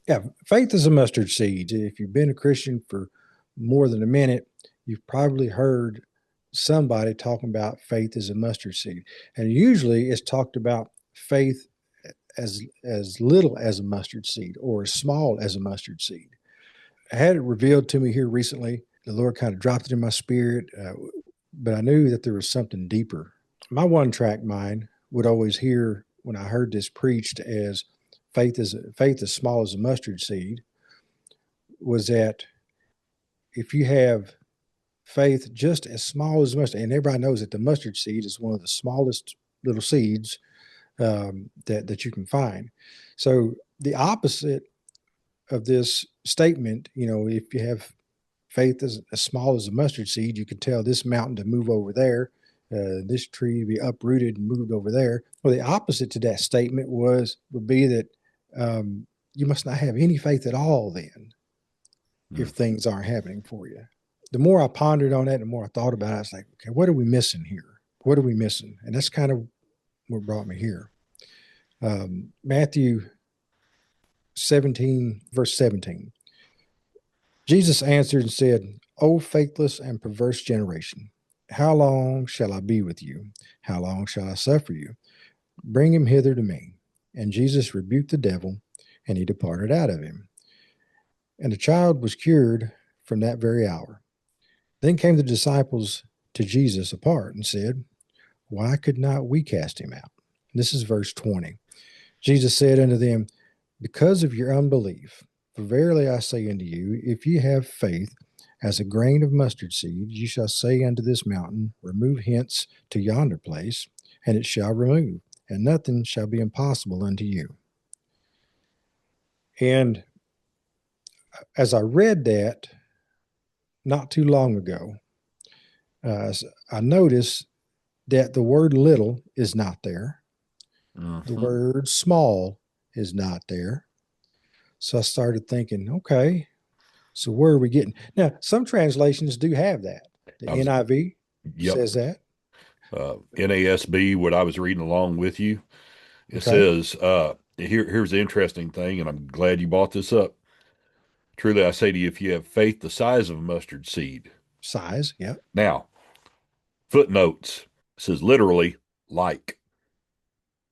Yeah, faith is a mustard seed. If you've been a Christian for more than a minute, you've probably heard somebody talking about faith as a mustard seed. And usually it's talked about faith as little as a mustard seed or as small as a mustard seed. I had it revealed to me here recently. The Lord kind of dropped it in my spirit, but I knew that there was something deeper. My one track mind would always hear when I heard this preached as faith as small as a mustard seed was that if you have faith just as small as mustard, and everybody knows that the mustard seed is one of the smallest little seeds that you can find. So the opposite of this statement, if you have faith as small as a mustard seed, you can tell this mountain to move over there, this tree be uprooted and moved over there. Well, the opposite to that statement would be that you must not have any faith at all then if things aren't happening for you. The more I pondered on that, the more I thought about it, I was like, okay, what are we missing here? What are we missing? And that's kind of what brought me here. Matthew 17, verse 17. Jesus answered and said, O faithless and perverse generation, how long shall I be with you? How long shall I suffer you? Bring him hither to me. And Jesus rebuked the devil, and he departed out of him. And the child was cured from that very hour. Then came the disciples to Jesus apart and said, Why could not we cast him out? This is verse 20. Jesus said unto them, Because of your unbelief, for verily I say unto you, if ye have faith as a grain of mustard seed, ye shall say unto this mountain, Remove hence to yonder place, and it shall remove, and nothing shall be impossible unto you. And as I read that not too long ago, I noticed that the word little is not there. The word small is not there. So I started thinking, okay, so where are we getting? Now, some translations do have that. The NIV says that. NASB, what I was reading along with you, it says, here's the interesting thing, and I'm glad you brought this up. Truly, I say to you, if you have faith the size of a mustard seed. Size, yeah. Now, footnotes says literally like.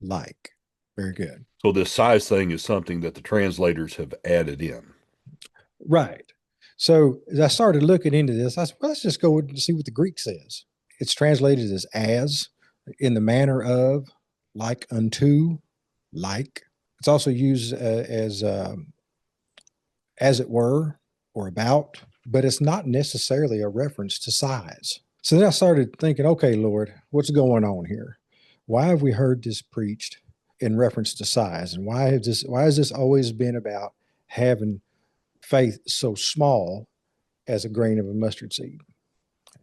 Like. Very good. So this size thing is something that the translators have added in. Right. So as I started looking into this, I said, well, let's just go and see what the Greek says. It's translated as, in the manner of, like unto, like. It's also used as it were, or about, but it's not necessarily a reference to size. So then I started thinking, okay, Lord, what's going on here? Why have we heard this preached in reference to size? And why has this always been about having faith so small as a grain of a mustard seed?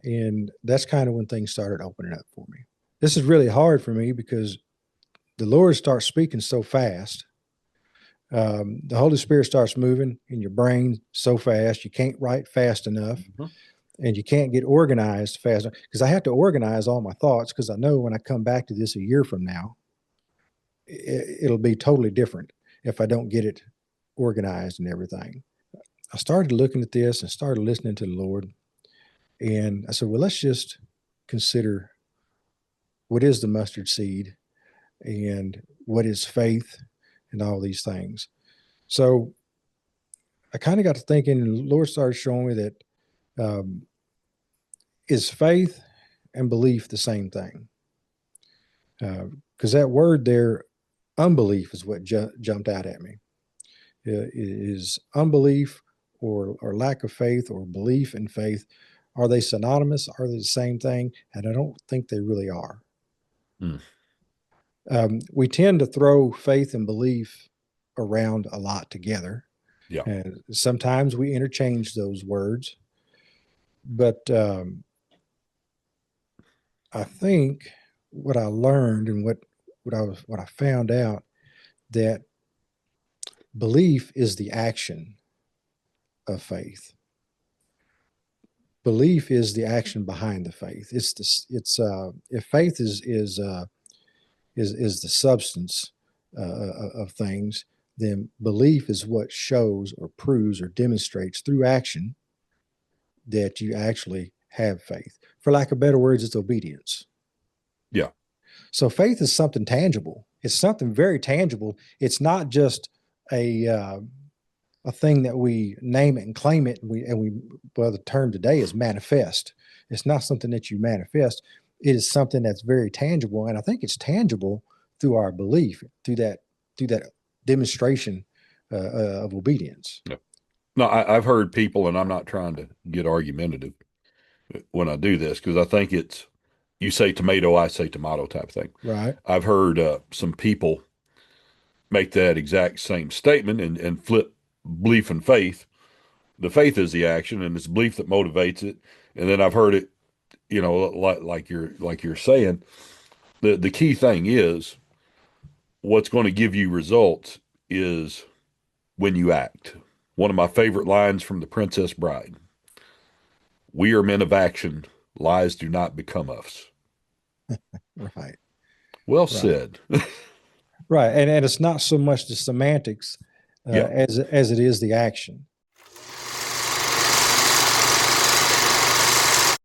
And that's kind of when things started opening up for me. This is really hard for me because the Lord starts speaking so fast. The Holy Spirit starts moving in your brain so fast. You can't write fast enough. And you can't get organized fast enough, because I have to organize all my thoughts, because I know when I come back to this a year from now, it'll be totally different if I don't get it organized and everything. I started looking at this and started listening to the Lord. And I said, well, let's just consider what is the mustard seed and what is faith and all these things. So I kind of got to thinking, and the Lord started showing me that is faith and belief the same thing? Because that word there, unbelief, is what jumped out at me. Is unbelief or lack of faith or belief in faith, are they synonymous? Are they the same thing? And I don't think they really are. We tend to throw faith and belief around a lot together. Yeah. And sometimes we interchange those words. But I think what I learned and what I found out, that belief is the action of faith. Belief is the action behind the faith. If faith is the substance of things, then belief is what shows or proves or demonstrates through action that you actually have faith. For lack of better words, it's obedience. Yeah. So faith is something tangible. It's something very tangible. It's not just a thing that we name it and claim it. Well, the term today is manifest. It's not something that you manifest. It is something that's very tangible, and I think it's tangible through our belief, through that demonstration of obedience. Yeah. No, I've heard people, and I'm not trying to get argumentative when I do this because I think it's you say tomato, I say tomato type thing. Right. I've heard some people make that exact same statement and flip belief and faith. The faith is the action, and it's belief that motivates it. And then I've heard it, like you're saying, the key thing is what's going to give you results is when you act. One of my favorite lines from The Princess Bride: "We are men of action. Lies do not become us." Right. Well Right. said. Right. And it's not so much the semantics Yeah. as it is the action.